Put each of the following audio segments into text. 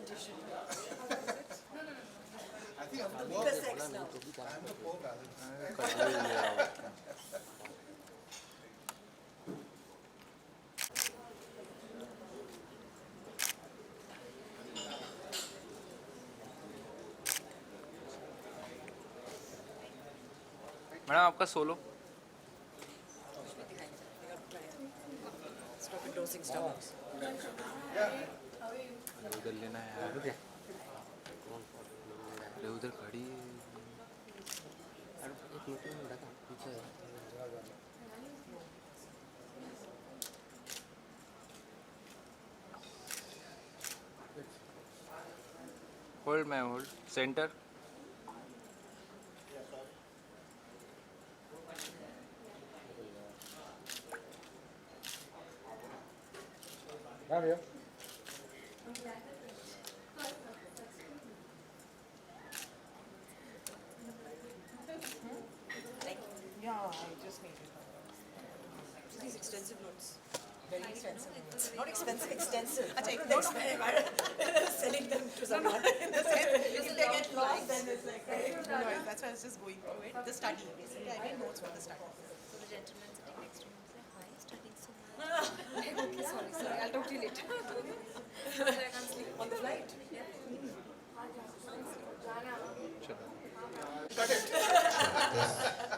condition. I think I'm the The poor. sex now. I'm the poor Valentine. Madam आपका solo Stop endorsing stomachs. उधर लेना है यार अरे उधर खड़ी है होल्ड मैं hold centre I'm here. Yeah, I just need it. These extensive notes. Very expensive notes. Not expensive, extensive. Selling them to someone. In the sense, if they get lost, then it's like, right? No, that's why I was just going through it. The study, basically. I made notes for the study. So the gentleman sitting next to me said, why are you studying so much? Okay, sorry, I'll talk to you later. So I can't sleep. On the flight?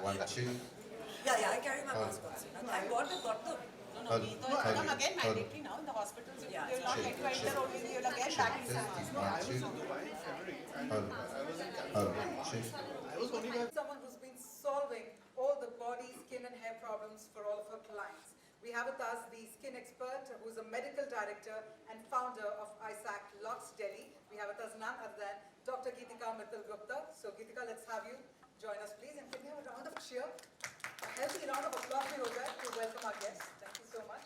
One, two. Yeah, I carry my passports. I got the. No, It will become again mandatory now in the hospitals. Yeah. They will not let you enter only, they will again back in One, two. Someone who's been solving all the body, skin and hair problems for all of her clients. We have with us the skin expert who's a medical director and founder of ISAC Lux Delhi. We have with us none other than Dr. Geetika Mittal Gupta. So Geetika, let's have you join us please, and can we have a round of cheer? A healthy round of applause to welcome our guests. Thank you so much.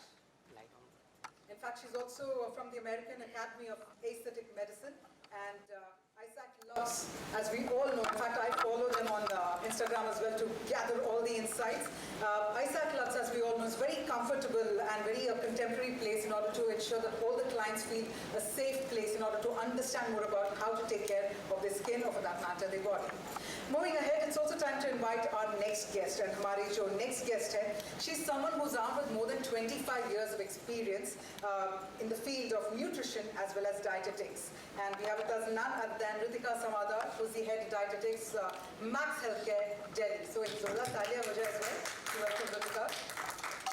In fact, she's also from the American Academy of Aesthetic Medicine, and Isaac Lux, as we all know, in fact, I followed him on Instagram as well to gather all the insights. Isaac Lux, as we all know, is very comfortable and very contemporary place in order to ensure that all the clients feel a safe place in order to understand more about how to take care of their skin or for that matter, their body. Moving ahead, it's also time to invite our next guest, and हमारी जो next guest है, she's someone who's armed with more than 25 years of experience in the field of nutrition as well as dietetics. And we have with us none other than Ritika Samada, who's the head of dietetics, Max Healthcare, Delhi. So in Zola, Talia Vaja as well. Welcome, Ritika.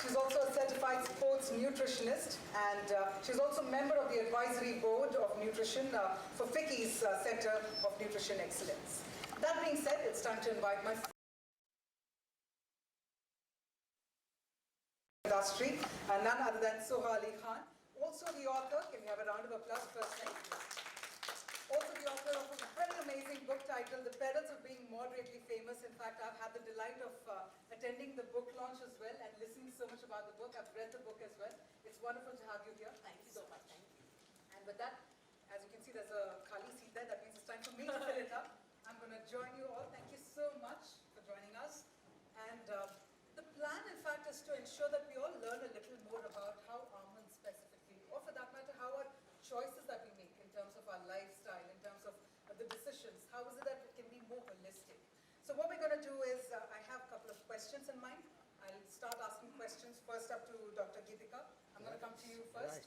She's also a certified sports nutritionist, and she's also a member of the advisory board of nutrition for FICCI's Center of Nutrition Excellence. That being said, it's time to invite my industry, none other than Soha Ali Khan. Also the author, can we have a round of applause first? Also the author of a very amazing book titled The Perils of Being Moderately Famous. In fact, I've had the delight of attending the book launch as well and listening so much about the book. I've read the book as well. It's wonderful to have you here. Thank you so much. Thank you. And with that, as you can see, there's a khali seat there. That means it's time for me to fill it up. I'm going to join you all. Thank you so much for joining us. And the plan, in fact, is to ensure that we all learn a little more about how almonds specifically, or for that matter, how our choices that we make in terms of our lifestyle, in terms of the decisions, how is it that it can be more holistic. So what we're going to do is, I have a couple of questions in mind. I'll start asking questions first up to Dr. Geetika. I'm going to come to you first.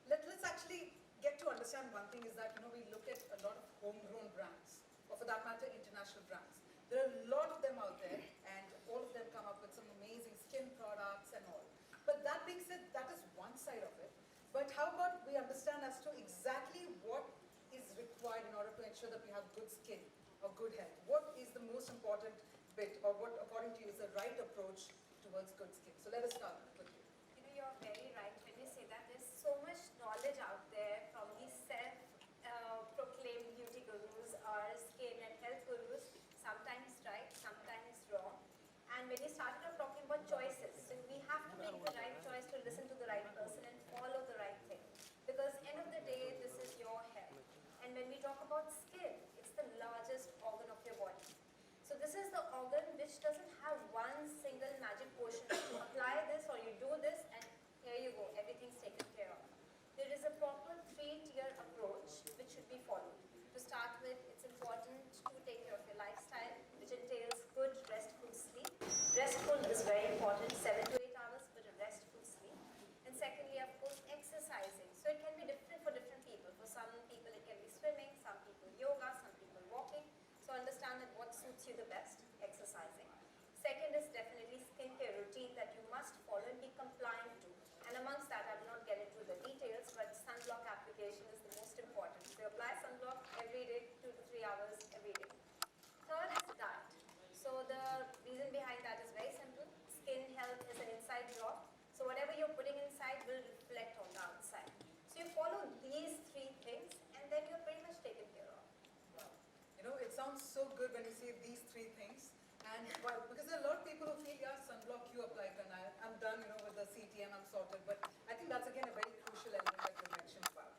Let's actually get to understand one thing is that, we look at a lot of homegrown brands, or for that matter, international brands. There are a lot of them out there, and all of them come up with some amazing skin products and all. But that being said, that is one side of it. But how about we understand as to exactly what is required in order to ensure that we have good skin or good health? What is the most important bit, or what, according to you, is the right approach towards good skin? So let us start with you. You're very right when you say that. There's so much knowledge out there from these self-proclaimed beauty gurus or skin and health gurus, sometimes right, sometimes wrong. And when you started off talking about choices, so we have to make the right choice to listen to the right person and follow the right thing. Because end of the day, this is your health. And when we talk about skin, it's the largest organ of your body. So this is the organ which doesn't have one single magic potion. You apply this or you do this and here you go, everything's taken care of. There is a proper 3-tier you the best, exercising. Second is definitely skincare routine that you must follow and be compliant to. And amongst that, I will not get into the details, but sunblock application is the most important. So you apply sunblock every day, 2 to 3 hours every day. Third is diet. So the reason behind that is very simple. Skin health is an inside job. So whatever you're putting inside will reflect on the outside. So you follow these 3 things and then you're pretty much taken care of. Wow. You know, it sounds so good when you say these 3 things. And well, because there are a lot of people who feel, yeah, sunblock you apply and I'm done, you know, with the CT and I'm sorted. But I think that's again a very crucial element that you mentioned about.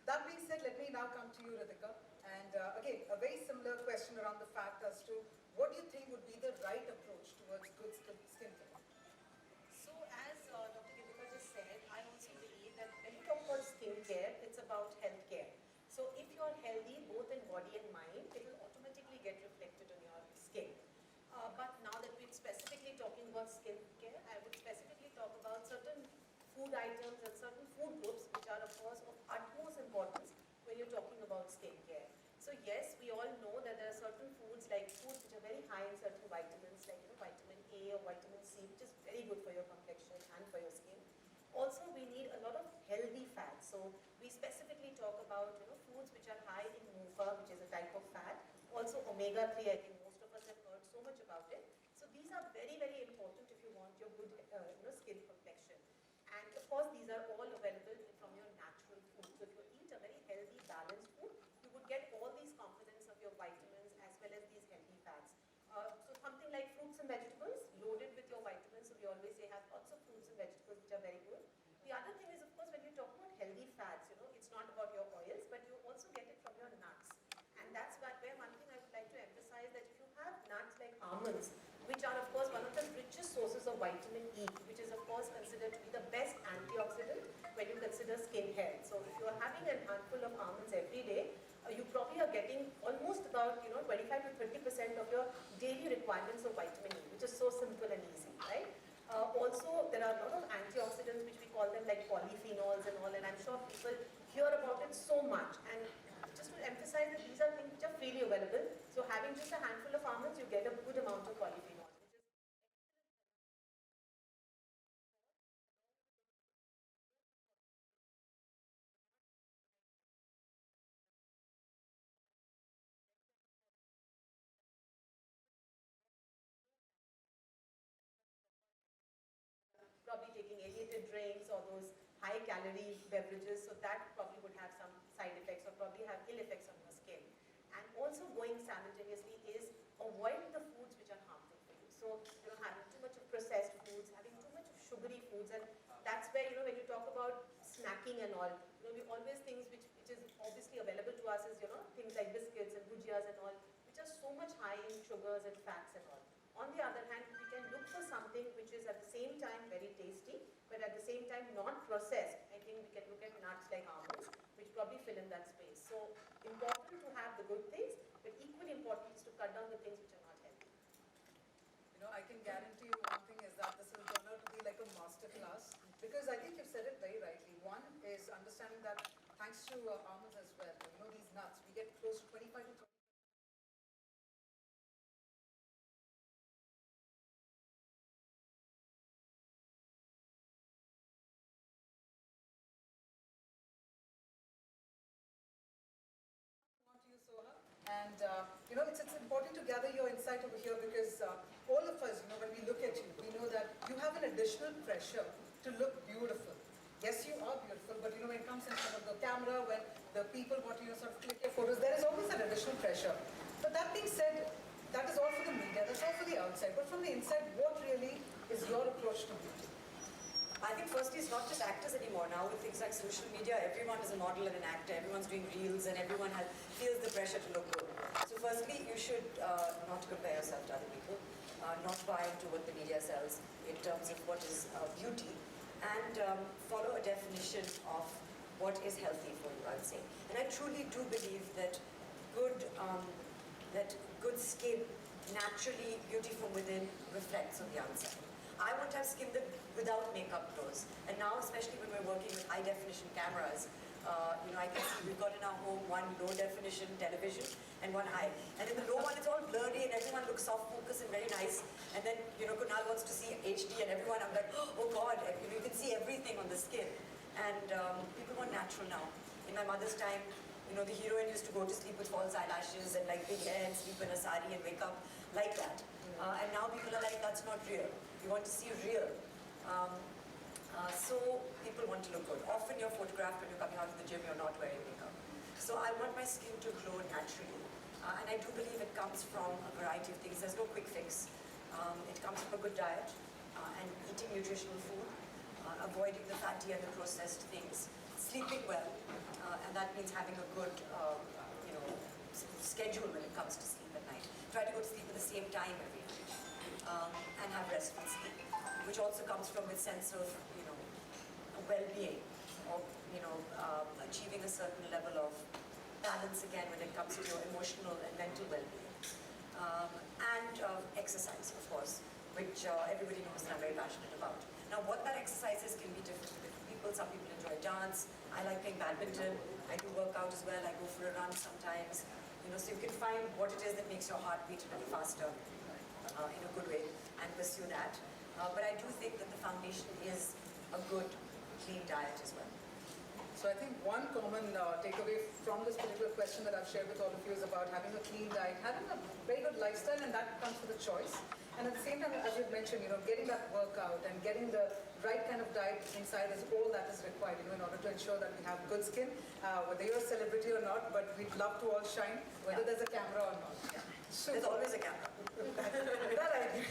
That being said, let me now come to you, Ritika. And again, a very similar question around the fact as to what do you think would be the right approach towards good skincare? So as Dr. Gitika just said, I also believe that when you talk about skincare, it's about healthcare. So if you're healthy, both in body and mind, it will automatically get reflected on your skin. But now that we're specifically talking about skincare, I would specifically talk about certain food items and certain food groups which are of course of utmost importance when you're talking about skincare. So yes, we all know that there are certain foods like foods which are very high in certain vitamins like vitamin A or vitamin C, which is very good for your complexion and for your skin. Also, we need a lot of healthy fats. So we specifically talk about foods which are high in MUFA, which is a type of fat. Also omega-3, I think most of us have heard so much about it. So these are very, very important if you want your good skin complexion. And of course, these are all available from your natural food. So if you eat a very healthy, balanced food, you would get all these components of your vitamins as well as these healthy fats. So something like fruits and vegetables, loaded with your vitamins. So we always say have lots of fruits and vegetables which are very good. The other thing is, of course, when you talk about healthy fats, it's not about your oils, but you also get it from your nuts. And that's where one thing I would like to emphasize, that if you have nuts like almonds, which are of course one of the richest sources of vitamin E, which is of course considered to be the best antioxidant when you consider skin health. So if you are having a handful of almonds every day, you probably are getting almost about 25 to 30% of your daily requirements of vitamin E, which is so simple and easy, right? Also, there are a lot of antioxidants which we call them like polyphenols and all, and I'm sure people hear about it so much. And just to emphasize that these are things which are freely available. So having just a handful of almonds, you get a good amount of polyphenols, which is probably taking aerated drinks or those high calorie beverages, so that probably would have some side effects or probably have ill effects on your skin. And also going simultaneously is avoiding the foods which are harmful for you. So having too much of processed foods, having too much of sugary foods, and that's where when you talk about snacking and all, we always things which is obviously available to us is things like biscuits and bhujiyas and all, which are so much high in sugars and fats and all. On the other hand, we can look for something which is at the same time very tasty, but at the same time not processed. I think we can look at nuts like almonds, which probably fill in that space. So important to have the good things, but equally important is to cut down the things which are not healthy. I can guarantee you one thing is that this is going to be like a masterclass, because I think you've said it very rightly. One is understanding that thanks to almonds as well, these nuts, we get close to 25 to 30. On to you, Soha. And it's important to gather your insight over here, because all of us, when we look at you, we know that you have an additional pressure to look beautiful. Yes, you are beautiful, but when it comes in front of the camera, when the people want to sort of click your photos, there is always an additional pressure. But that being said, that is all for the media, that's all for the outside. But from the inside, what really is your approach to beauty? I think firstly, it's not just actors anymore. Now with things like social media, everyone is a model and an actor. Everyone's doing reels and everyone feels the pressure to look good. So firstly, you should not compare yourself to other people, not buy into what the media sells in terms of what is beauty, and follow a definition of what is healthy for you, I'd say. And I truly do believe that good skin, naturally, beauty from within, reflects on the outside. I want to have skin that without makeup glows. And now, especially when we're working with high definition cameras, I can see we've got in our home one low definition television and one high. And in the low one, it's all blurry and everyone looks soft focus and very nice. And then, Kunal wants to see HD and everyone, I'm like, oh God, you can see everything on the skin. And people want natural now. In my mother's time, the heroine used to go to sleep with false eyelashes and like big hair and sleep in a sari and wake up like that. And now people are like, that's not real. You want to see real. So people want to look good. Often you're photographed when you're coming out of the gym, you're not wearing makeup. So I want my skin to glow naturally. And I do believe it comes from a variety of things. There's no quick fix. It comes from a good diet and eating nutritional food, avoiding the fatty and the processed things, sleeping well, and that means having a good schedule when it comes to sleep at night. Try to go to sleep at the same time every night and have restful sleep, which also comes from a sense of well-being, or achieving a certain level of balance again when it comes to your emotional and mental well-being, and exercise, of course, which everybody knows that I'm very passionate about. Now, what that exercise is can be different for different people. Some people enjoy dance. I like playing badminton. I do work out as well. I go for a run sometimes. So you can find what it is that makes your heart beat a little faster in a good way and pursue that. But I do think that the foundation is a good, clean diet as well. So I think one common takeaway from this particular question that I've shared with all of you is about having a clean diet, having a very good lifestyle, and that comes with a choice. And at the same time, as you've mentioned, getting that workout and getting the right kind of diet inside is all that is required, in order to ensure that we have good skin, whether you're a celebrity or not, but we'd love to all shine, whether there's a camera or not. Yeah. So There's always a camera. that I agree.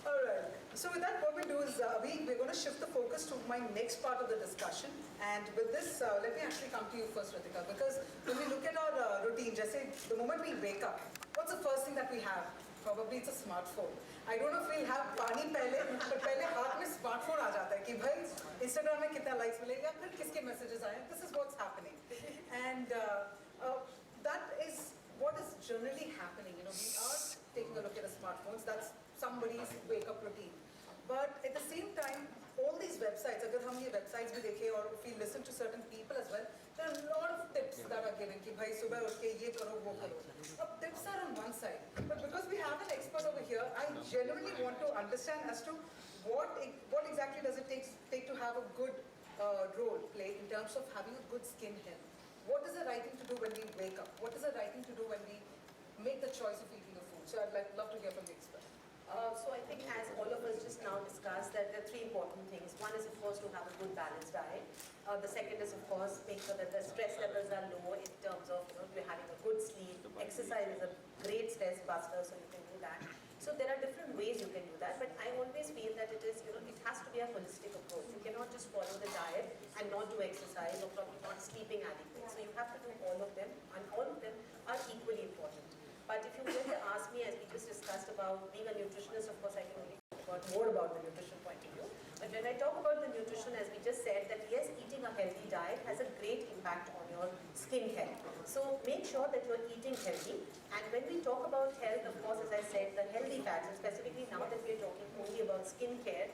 All right. So with that, what we do is we're going to shift the focus to my next part of the discussion. And with this, let me actually come to you first, Ritika, because when we look at our routine, just say the moment we wake up, what's the first thing that we have? Probably it's a smartphone. I don't know if we'll have पानी पहले, but पहले हाथ में smartphone आ जाता है कि भाई Instagram में कितना likes मिलेगा, फिर किसके messages आए. This is what's happening, and that is what is generally happening. We are taking a look at the smartphones. That's somebody's wake-up routine. But at the same time, all these websites, अगर हम ये websites भी देखें और if we listen to certain people as well, there are a lot of tips that are given कि भाई सुबह उठ के ये करो वो करो. Tips are on one side, but because we have an expert over here, I genuinely want to understand as to what exactly does it take to have a good role play in terms of having a good skin health. What is the right thing to do when we wake up? What is the right thing to do when we make the choice of eating the food? So I'd love to hear from the expert. So I think as all of us just now discussed, that there are three important things. One is, of course, to have a good balanced diet. The second is, of course, make sure that the stress levels are low in terms of you're having a good sleep. Exercise is a great stress buster, so you can do that. So there are different ways you can do that, but I always feel that it is, it has to be a holistic approach. You cannot just follow the diet and not do exercise or probably not sleeping adequately. So you have to do all of them, and all of them are equally important. But if you were to ask me, as we just discussed about being a nutritionist, of course I can only talk about more about the nutrition point of view. But when I talk about the nutrition, as we just said, that yes, eating a healthy diet has a great impact on your skin health. So make sure that you're eating healthy. And when we talk about health, of course, as I said, the healthy fats, and specifically now that we're talking only about skin care,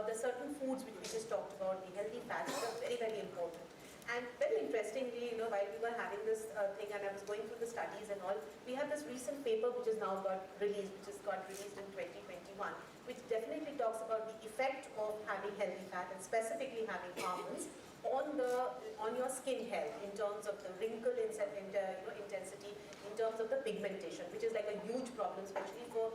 the certain foods which we just talked about, the healthy fats, are very, very important. And very interestingly, while we were having this thing and I was going through the studies and all, we have this recent paper which has now got released, in 2021, which definitely talks about the effect of having healthy fat and specifically having almonds on your skin health in terms of the wrinkle intensity, in terms of the pigmentation, which is like a huge problem, especially for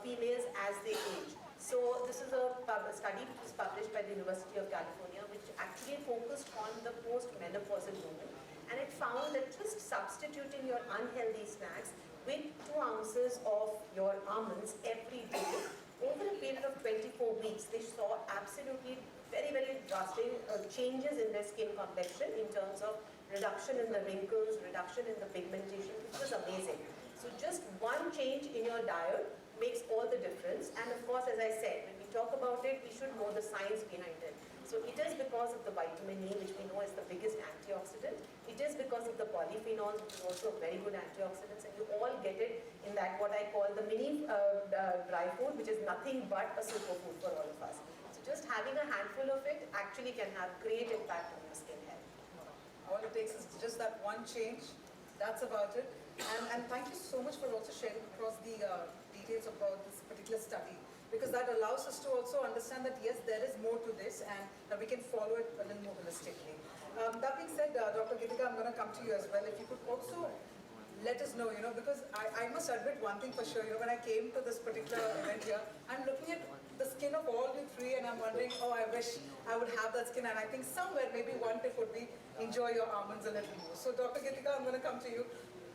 females as they age. So this is a study which was published by the University of California, which actually focused on the post-menopausal woman, and it found that just substituting your unhealthy snacks with 2 ounces of your almonds every day, over a period of 24 weeks, they saw absolutely very, very drastic changes in their skin complexion in terms of reduction in the wrinkles, reduction in the pigmentation, which was amazing. So just one change in your diet makes all the difference. And of course, as I said, when we talk about it, we should know the science behind it. So it is because of the vitamin E, which we know is the biggest antioxidant. It is because of the polyphenols, which is also very good antioxidants. And you all get it in that what I call the mini dry food, which is nothing but a superfood for all of us. So just having a handful of it actually can have great impact on your skin health. just that one change. That's about it. And thank you so much for also sharing across the details about this particular study, because that allows us to also understand that yes, there is more to this and that we can follow it a little more holistically. That being said, Dr. Gitika, I'm going to come to you as well. If you could also let us know, because I must admit one thing for sure, when I came to this particular event here, I'm looking at the skin of all you three and I'm wondering, oh, I wish I would have that skin. And I think somewhere, maybe one tip would be enjoy your almonds a little more. So Dr. Gitika, I'm going to come to you.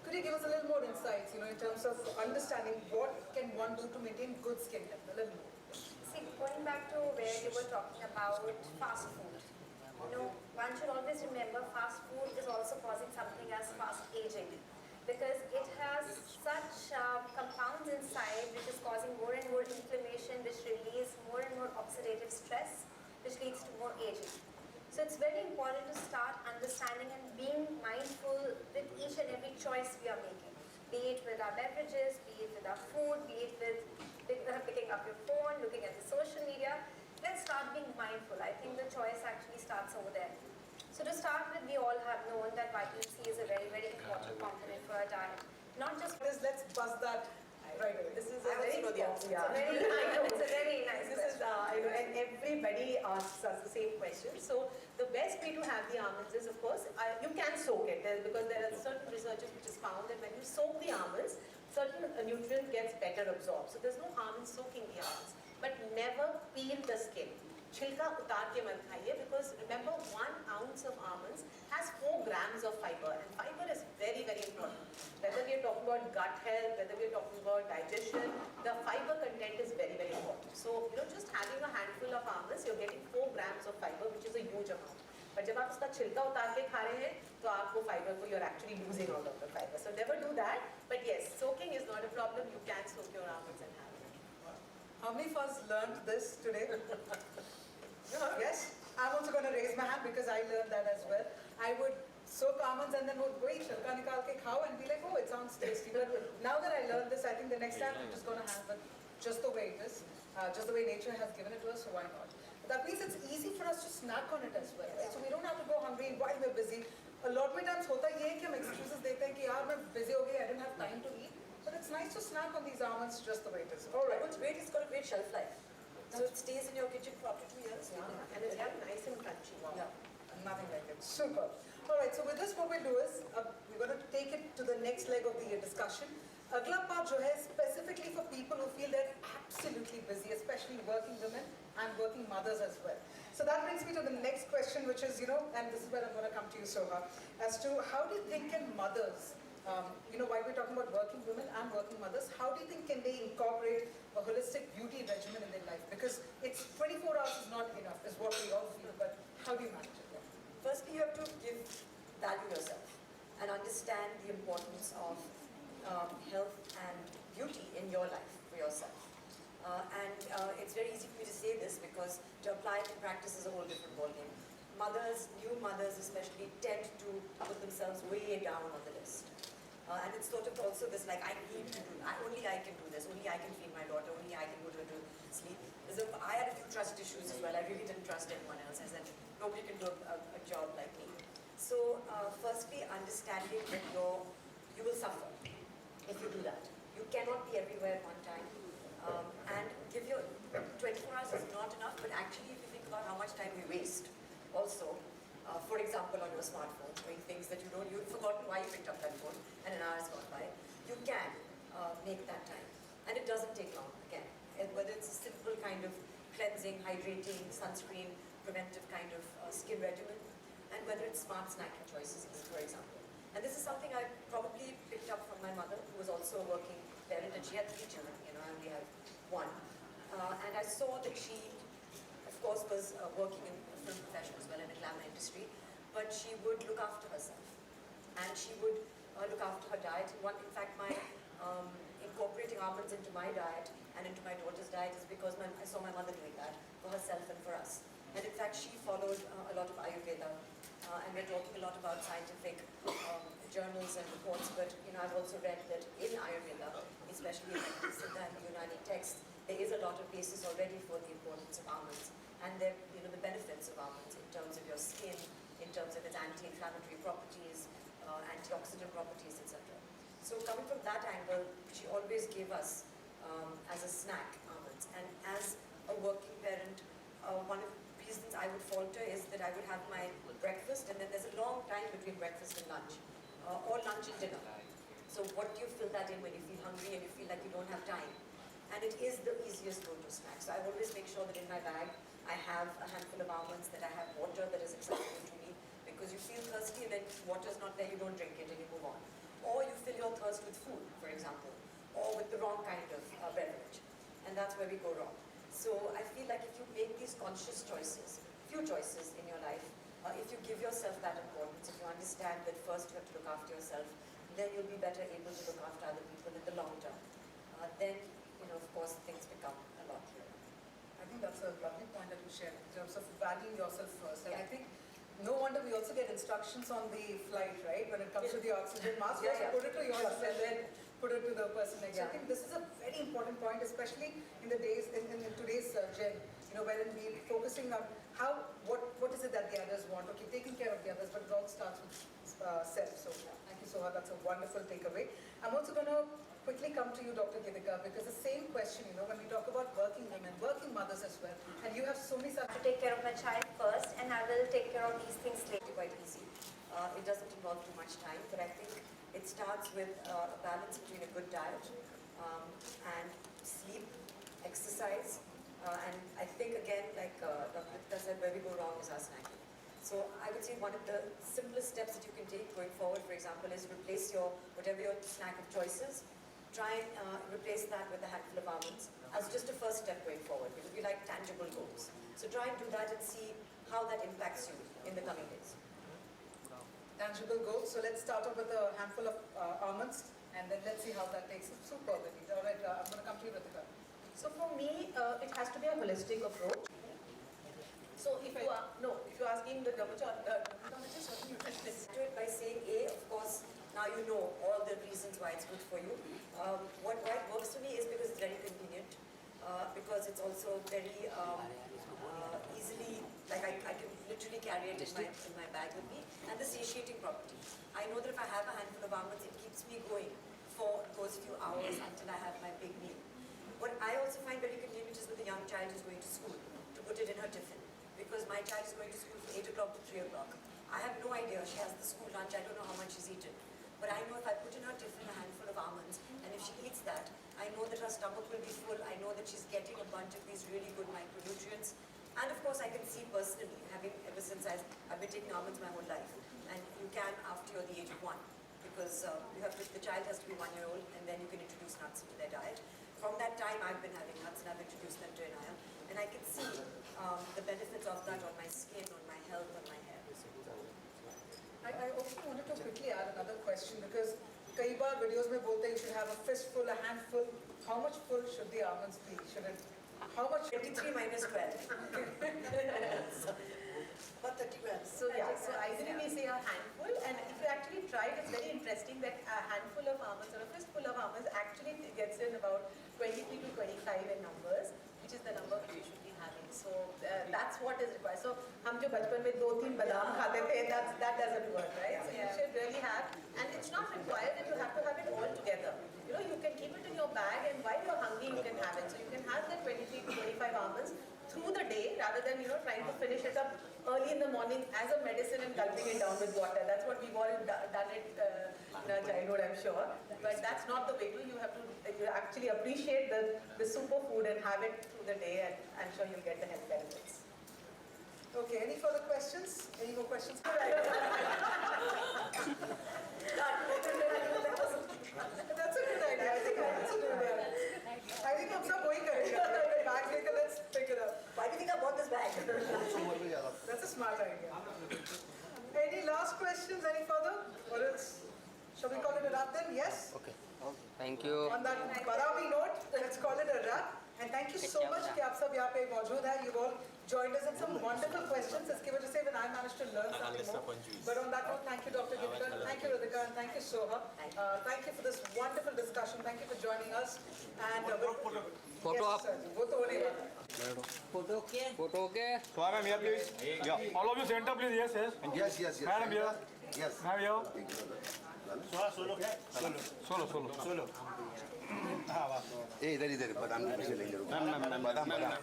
Could you give us a little more insights, in terms of understanding what can one do to maintain good skin health, a little more? See, going back to where you were talking about fast food, one should always remember fast food is also causing something as fast aging, because it has such compounds inside which is causing more and more inflammation, which release more and more oxidative stress, which leads to more aging. So it's very important to start understanding and being mindful with each and every choice we are making, be it with our beverages, be it with our food, be it with picking up your phone, looking at the social media. Let's start being mindful. I think the choice actually starts over there. So to start with, we all have known that vitamin C is a very, very important component for our diet. Not just Let's buzz that right away. This is I also know the answer. Yeah. it's a very nice This is, question. and everybody asks us the same question. So the best way to have the almonds is, of course, you can soak it because there are certain researches which has found that when you soak the almonds, certain nutrient gets better absorbed. So there's no harm in soaking the almonds. But never peel the skin. Chilka utar ke mat khaiye, because remember 1 ounce of almonds has 4 grams of fiber, and fiber is very, very important. Whether we are talking about gut health, whether we are talking about digestion, the fiber content is very, very important. So just having a handful of almonds, you're getting 4 grams of fiber, which is a huge amount. But जब आप उसका छिलका उतार के खा रहे हैं, तो आप वो fiber को you're actually losing out of the fiber. So never do that. But yes, soaking is not a problem. You can soak your almonds and have it. How many of us learned this today? Yes? I'm also going to raise my hand because I learned that as well. I would soak almonds and then would wait, chilka nikal ke khao and be like, oh, it sounds tasty. But now that I learned this, I think the next time I'm just going to have it just the way it is, just the way nature has given it to us, so why not? But that means it's easy for us to snack on it as well, right? So we don't have to go hungry while we're busy. A lot of times होता ये है कि हम excuses देते हैं कि यार मैं busy हो गई, I didn't have time to eat. But it's nice to snack on these almonds just the way it is. All right. What's great, it's got a great shelf life. So it stays in your kitchen for up to 2 years. And it's nice and crunchy. Wow. Yeah, nothing like it. Super. All right, so with this, what we'll do is we're going to take it to the next leg of the discussion. Agla part jo hai specifically for people who feel they're absolutely busy, especially working women and working mothers as well. So that brings me to the next question, which is, and this is where I'm going to come to you, Soha, as to how do you think can mothers, while we're talking about working women and working mothers, how do you think can they incorporate a holistic beauty regimen in their life? Because it's 24 hours is not enough, is what we all feel, but how do you manage it? Firstly, you have to value yourself and understand the importance of health and beauty in your life for yourself. It's very easy for me to say this because to apply it in practice is a whole different ballgame. New mothers especially, tend to put themselves way down on the list. And it's sort of also this like, I need to do, only I can do this, only I can feed my daughter, only I can go to sleep. I had a few trust issues as well. I really didn't trust anyone else. I said, nobody can do a job like me. So firstly, understanding that you will suffer if you do that. You cannot be everywhere at one time. And give your 24 hours is not enough, but actually if you think about how much time we waste also, for example, on your smartphone, doing things that you've forgotten why you picked up that phone and an hour has gone by, you can make that time. And it doesn't take long, again. Whether it's a simple kind of cleansing, hydrating, sunscreen, preventive kind of skin regimen, and whether it's smart snacking choices, for example. And this is something I probably picked up from my mother, who was also a working parent, and she had 3 children, I only have 1. And I saw that she, of course, was working in the film profession as well, in the glamour industry, but she would look after herself. And she would look after her diet. In fact, my incorporating almonds into my diet and into my daughter's diet is because I saw my mother doing that for herself and for us. And in fact, she followed a lot of Ayurveda. And we're talking a lot about scientific journals and reports, but I've also read that in Ayurveda, especially in the Siddha and the Unani texts, there is a lot of basis already for the importance of almonds and the benefits of almonds in terms of your skin, in terms of its anti-inflammatory properties, antioxidant properties, etc. So coming from that angle, she always gave us as a snack almonds. And as a working parent, one of the reasons I would falter is that I would have my breakfast and then there's a long time between breakfast and lunch, or lunch and dinner. So what do you fill that in when you feel hungry and you feel like you don't have time? And it is the easiest go-to snack. So I always make sure that in my bag I have a handful of almonds, that I have water that is accessible to me, because you feel thirsty and then water's not there, you don't drink it and you move on. Or you fill your thirst with food, for example, or with the wrong kind of beverage. And that's where we go wrong. So I feel like if you make these conscious choices, few choices in your life, if you give yourself that importance, if you understand that first you have to look after yourself, then you'll be better able to look after other people in the long term. Then, of course, things become a lot clearer. I think that's a lovely point that you shared in terms of valuing yourself first. And Yeah. I think no wonder we also get instructions on the flight, right? When it comes to the oxygen mask, Yeah, first yeah. put it to yourself and then put it to the person next. Yeah. I think this is a very important point, especially in the days in today's gen. Wherein we're focusing on what is it that the others want? Okay, taking care of the others, but it all starts with self. So thank you, Soha. That's a wonderful takeaway. I'm also going to quickly come to you, Dr. Gidika, because the same question, when we talk about working women, working mothers as well, and you have so many To take care of my child first, and I will take care of these things later. Quite easy. It doesn't involve too much time, but I think it starts with a balance between a good diet and sleep, exercise, and I think again, like Dr. Gupta said, where we go wrong is our snacking. So I would say one of the simplest steps that you can take going forward, for example, is replace whatever your snack of choices. Try and replace that with a handful of almonds as just a first step going forward, because we like tangible goals. So try and do that and see how that impacts you in the coming days. tangible goals. So let's start off with a handful of almonds, and then let's see how that takes us. Super, Vinny. All right, I'm going to come to you, Ritika. So for me, it has to be a holistic approach. So if you are, if you're asking the dermatologist or the nutritionist, Do it by saying A, of course, now you know all the reasons why it's good for you. Why it works for me is because it's very convenient, because it's also very easily, like I can literally carry it in my bag with me, and the satiating property. I know that if I have a handful of almonds, it keeps me going for those few hours until I have my big meal. What I also find very convenient is with a young child who's going to school, to put it in her tiffin, because my child is going to school from 8 o'clock to 3 o'clock. I have no idea, she has the school lunch, I don't know how much she's eaten. But I know if I put in her tiffin a handful of almonds, and if she eats that, I know that her stomach will be full, I know that she's getting a bunch of these really good micronutrients. And of course I can see personally, ever since I've been taking almonds my whole life. And you can after you're the age of 1, because the child has to be 1 year old, and then you can introduce nuts into their diet. From that time I've been having nuts, and I've introduced them to Inaya, and I can see the benefits of that on my skin, on my health, on my hair. I also wanted to quickly add another question, because कई बार videos में बोलते हैं you should have a fistful, a handful. How much full should the almonds be? How much? 23 minus 12. But 31. so ideally we say a handful, and if you actually try it, it's very interesting that a handful of almonds or a fistful of almonds actually gets in about 23 to 25 in numbers, which is the number which you should be having. So that's what is required. So हम जो बचपन में 2-3 बादाम खाते थे, that doesn't work, right? So you should really have, and it's not required that you have to have it all together. You can keep it in your bag, and while you're hungry, you can have it. So you can have that 23 to 25 almonds through the day, rather than trying to finish it up early in the morning as a medicine and gulping it down with water. That's what we've all done it in our childhood, I'm sure. But that's not the way to. You have to actually appreciate the superfood and have it through the day, and I'm sure you'll get the health benefits. Okay, any further questions? Any more questions? That's a good idea. I think that's a good idea. I think हम सब वही करेंगे. Bag लेकर let's pick it up. Why do you think I bought this bag? That's a smart idea. Any last questions? Any further? Or else, shall we call it a wrap then? Yes? Okay. Thank you. On that Barabi note, let's call it a wrap. And thank you so much कि आप सब यहाँ पे मौजूद हैं. You've all joined us in some wonderful questions. इसकी वजह से even I managed to learn something more. But on that note, thank you, Dr. Gidika, thank you, Ritika, and thank you, Soha. Thank you for this wonderful discussion. Thank you for joining us. And Photo yes, up. sir. वो तो होने वाला है. Photo okay? Soha ma'am, here please. Yeah. All of you center, please. Yes, yes. Yes. Madam, here. Yes. Now you. ए इधर बादाम जी चलेंगे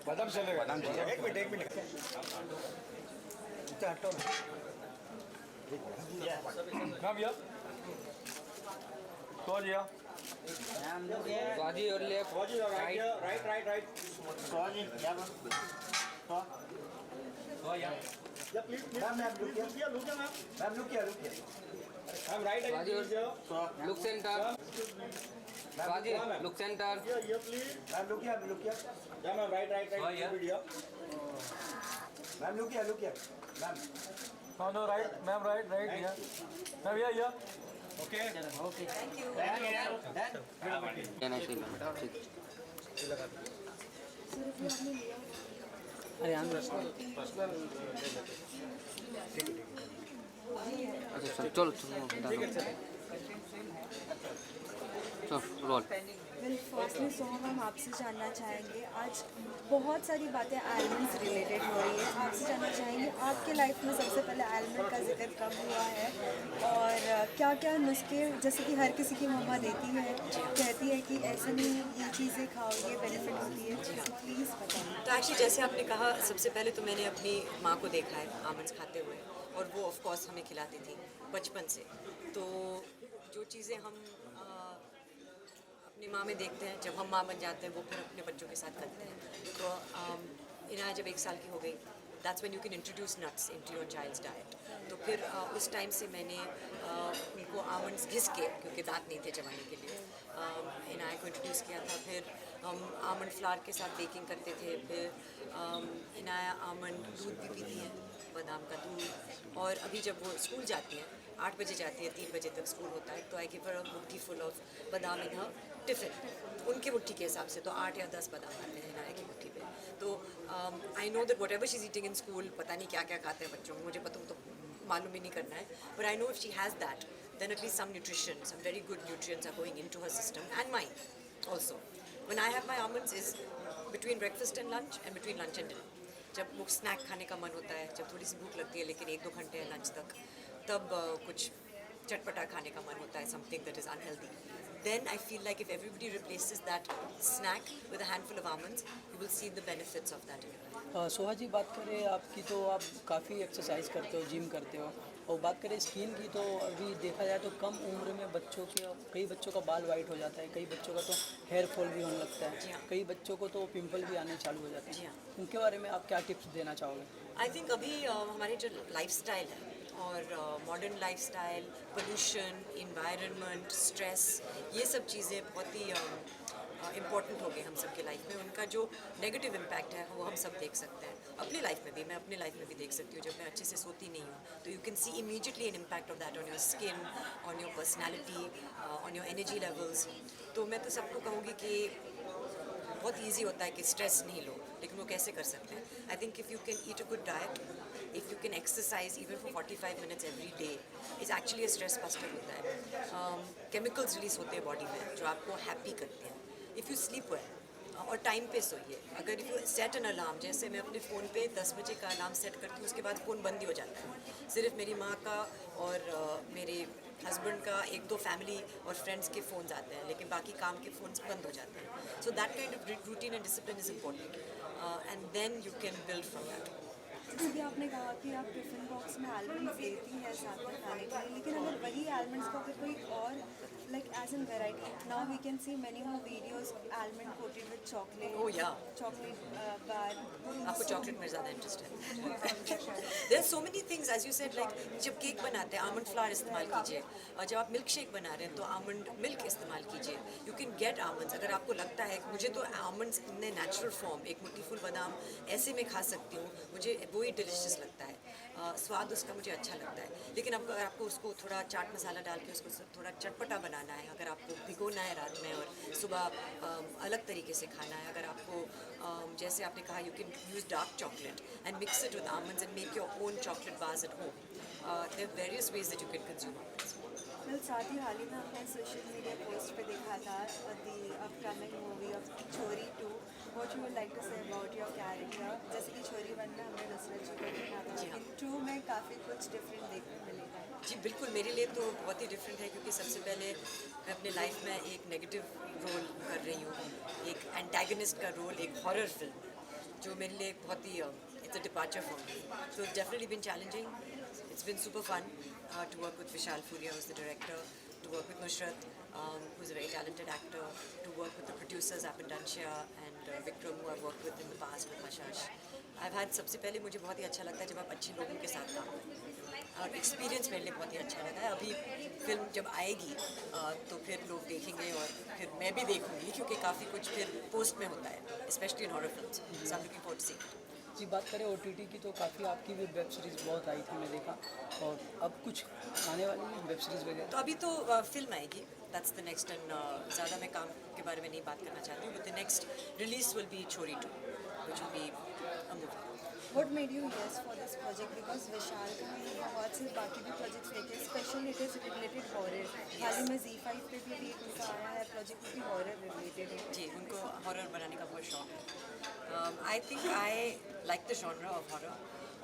बादाम चलेगा बादाम जी एक minute Now you. So yeah. Swaji, your left. Right. Swaji, yeah. So yeah. Yeah, please. Ma'am, look here. Ma'am, look here. I'm right. Swaji, look center. Swaji, look center. Here, please. Ma'am, look here. Yeah, ma'am, right. So, yeah. Video. Ma'am, look here. Ma'am. No, right, ma'am, right, yeah. Ma'am, yeah. Okay. Thank you. Can I see that? ठीक. अरे आन अच्छा चलो role firstly Soha ma'am आपसे जानना चाहेंगे आज बहुत सारी बातें आलमंड्स रिलेटेड हो रही है आपसे जानना चाहेंगे आपके लाइफ में सबसे पहले आलमंड का जिक्र कब हुआ है और क्या क्या नुस्खे जैसे कि हर किसी की मम्मा देती है कहती है कि ऐसे नहीं ये चीज़ें खाओ ये बेनिफिट होती है प्लीज़ बताइए। तो एक्चुअली जैसे आपने कहा सबसे पहले तो मैंने अपनी माँ को देखा है आमंड्स खाते हुए और वो ऑफ कोर्स हमें खिलाती थी बचपन से। तो जो चीज़ें हम अपनी माँ में देखते हैं जब हम माँ बन जाते हैं वो फिर अपने बच्चों के साथ करते हैं। तो इनाया जब 1 साल की हो गई that's when you can introduce nuts into your child's diet. तो फिर उस टाइम से मैंने उनको आमंड्स घिस के क्योंकि दांत नहीं थे चबाने के लिए इनाया को इंट्रोड्यूस किया था। फिर हम आमंड फ्लावर के साथ बेकिंग करते थे। फिर इनाया आमंड दूध भी पीती है बादाम का दूध। और अभी जब वो स्कूल जाती हैं 8 बजे जाती है 3 बजे तक स्कूल होता है तो आई गिव हर अ मुट्ठी फुल ऑफ बादाम इन हर टिफ़िन उनके मुट्ठी के हिसाब से। तो 8 या 10 बादाम आते हैं इनाया की मुट्ठी पे। तो I know that what ever she is eating in school पता नहीं क्या क्या खाते हैं बच्चों को मुझे पता तो मालूम ही नहीं करना है। But I know if she has that then at least some nutrition, some very good nutrients are going into her system and mine also. When I have my almonds is between breakfast and lunch and between lunch and dinner. जब वो snack खाने का मन होता है जब थोड़ी सी भूख लगती है लेकिन 1-2 घंटे हैं लंच तक तब कुछ चटपटा खाने का मन होता है something that is unhealthy. Then I feel like if everybody replaces that snack with a handful of almonds, you will see the benefits of that in your life. Soha जी बात करें आपकी तो आप काफ़ी एक्सरसाइज करते हो जिम करते हो और बात करें स्किन की तो अभी देखा जाए तो कम उम्र में बच्चों के कई बच्चों का बाल वाइट हो जाता है कई बच्चों का तो हेयर फॉल भी होने लगता है कई बच्चों को तो पिंपल भी आने चालू हो जाते हैं उनके बारे में आप क्या टिप्स देना चाहोगे? आई थिंक अभी हमारे जो लाइफस्टाइल है और modern lifestyle pollution environment stress ये सब चीज़ें बहुत ही इम्पॉर्टेंट हो गए हम सब के लाइफ में। उनका जो नेगेटिव इम्पैक्ट है वो हम सब देख सकते हैं अपनी लाइफ में भी। मैं अपने लाइफ में भी देख सकती हूँ जब मैं अच्छे से सोती नहीं हूँ तो you can see immediately an impact of that on your skin on your personality on your energy levels. तो मैं तो सबको कहूँगी कि बहुत ईजी होता है कि स्ट्रेस नहीं लो लेकिन वो कैसे कर सकते हैं। I think if you can eat a good diet if you can exercise even for 45 minutes every day is actually a stress buster होता है। केमिकल्स रिलीज होते हैं बॉडी में जो आपको हैप्पी करते हैं। इफ़ यू स्लीप वेल और टाइम पे सोइए। अगर if you set an alarm जैसे मैं अपने फ़ोन पे 10 बजे का अलार्म सेट करती हूँ उसके बाद फ़ोन बंद ही हो जाता है। सिर्फ मेरी माँ का और मेरे हस्बैंड का 1-2 फैमिली और फ्रेंड्स के फ़ोन्स आते हैं लेकिन बाकी काम के फ़ोन्स बंद हो जाते हैं। So that kind of routine and discipline is important and then you can build from that. जैसे कि आपने कहा कि आप टिफ़िन बॉक्स में आलमंड्स देती हैं साथ में खाने के लिए लेकिन अगर वही आलमंड्स को अगर कोई और like as an variety now we can see many more videos almond coated with chocolate Oh, yeah. Chocolate bar आपको चॉकलेट में ज़्यादा इंटरेस्ट है। There are so many things as you said like जब cake बनाते हैं almond flower इस्तेमाल कीजिए और जब आप मिल्क शेक बना रहे हैं तो आमंड मिल्क इस्तेमाल कीजिए। यू कैन गेट आमंड्स अगर आपको लगता है मुझे तो आमंड्स इन नेचुरल फॉर्म एक मुट्ठी फुल बादाम ऐसे में खा सकती हूँ मुझे वो ही डिलीशियस लगता है। स्वाद उसका मुझे अच्छा लगता है लेकिन अब अगर आपको उसको थोड़ा चाट मसाला डाल के उसको थोड़ा चटपटा बनाना है अगर आपको भिगोना है रात में और सुबह अलग तरीके से खाना है अगर आपको जैसे आपने कहा you can use dark chocolate and mix it with almonds and make your own chocolate bars at home. There are various ways that you can consume almonds. Well साथ ही हाल ही में हमने सोशल मीडिया पोस्ट पे देखा था the upcoming movie of Chhori 2 what you would like to say about your character जैसे कि छोरी 1 में हमने नुसरत जी को देखा था लेकिन 2 में काफ़ी कुछ डिफरेंट देखने मिलेगा। जी बिल्कुल, मेरे लिए तो बहुत ही डिफरेंट है क्योंकि सबसे पहले मैं अपने लाइफ में एक नेगेटिव रोल कर रही हूँ, एक एंटागनिस्ट का रोल एक हॉरर फिल्म में, जो मेरे लिए एक बहुत ही it's a departure for me. So it's definitely been challenging. It's been super fun to work with Vishal Furia, who's the director, to work with Nusrat, who's a very talented actor, to work with the producers Apandansha and Vikram, who I've worked with in the past with Mashash. I've had सबसे पहले मुझे बहुत ही अच्छा लगता है जब आप अच्छे लोगों के साथ काम करें, और एक्सपीरियंस मेरे लिए बहुत ही अच्छा लगा है. अभी फिल्म जब आएगी तो फिर लोग देखेंगे और फिर मैं भी देखूंगी क्योंकि काफ़ी कुछ फिर पोस्ट में होता है, specially in horror films. So I am looking forward to see it. जी बात करें OTT की तो काफ़ी आपकी भी वेब सीरीज़ बहुत आई थी, मैं देखा, और अब कुछ आने वाली है वेब सीरीज़ वगैरह? तो अभी तो फिल्म आएगी, दैट्स द नेक्स्ट, एंड ज़्यादा मैं काम के बारे में नहीं बात करना चाहती हूँ. But the next release will be Chhori 2, which will be a movie. What made you yes for this project? Because Vishal का मैंने बहुत से बाकी भी प्रोजेक्ट्स देखे, specially it is related horror. हाल ही में Z5 पे भी एक उनका आया है प्रोजेक्ट भी हॉरर रिलेटेड है. जी, उनको हॉरर बनाने का बहुत शौक है. I think I like the genre of horror,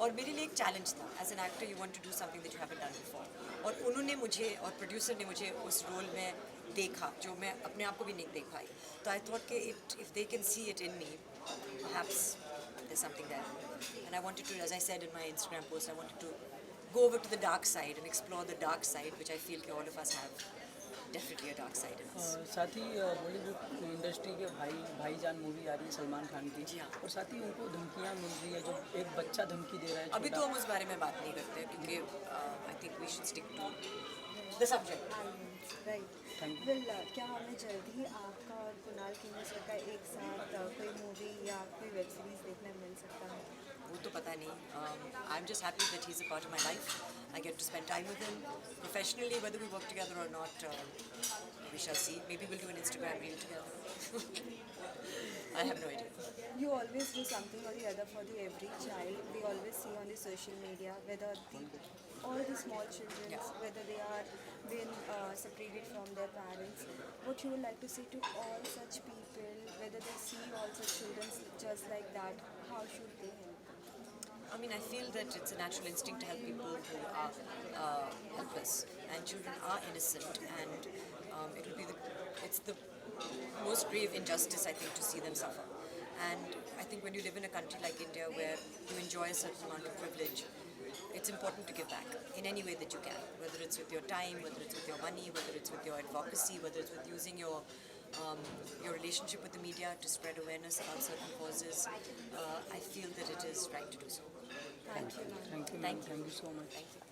और मेरे लिए एक चैलेंज था. As an actor you want to do something that you haven't done before, और उन्होंने मुझे और प्रोड्यूसर ने मुझे उस रोल में देखा जो मैं अपने आप को भी नहीं देख पाई. तो आई थॉट कि if they can see it in me, perhaps there's something there. And I wanted to, as I said in my Instagram post, I wanted to go over to the dark side and explore the dark side, which I feel that all of us have definitely a dark side in us. साथ ही Bollywood industry के भाईजान movie आ रही है सलमान खान की, जी हाँ. और साथ ही उनको धमकियाँ मिल रही है, जो एक बच्चा धमकी दे रहा है. अभी तो हम उस बारे में बात नहीं करते क्योंकि I think we should stick to the subject. Right. Well क्या हमें जल्द ही आपका और कुणाल खेमू का एक साथ कोई मूवी या कोई वेब सीरीज़ देखने मिल सकता है? वो तो पता नहीं. I am just happy that he is a part of my life. I get to spend time with him professionally. Whether we work together or not, we shall see. Maybe we'll do an Instagram reel together. I have no idea. You always do something or the other for the every child. We always see on the social media whether all the small children, Yeah. whether they are being separated from their parents. What you would like to say to all such people, whether they see all such children just like that, how should they help? I mean, I feel that it's a natural instinct to help people who are helpless, and children are innocent, and it will be it's the most grave injustice, I think, to see them suffer. And I think when you live in a country like India where you enjoy a certain amount of privilege, it's important to give back in any way that you can, whether it's with your time, whether it's with your money, whether it's with your advocacy, whether it's with using your relationship with the media to spread awareness about certain causes. I feel that it is right to do so. Thank you, ma'am. Thank you, Thank you. thank you so much. Thank you.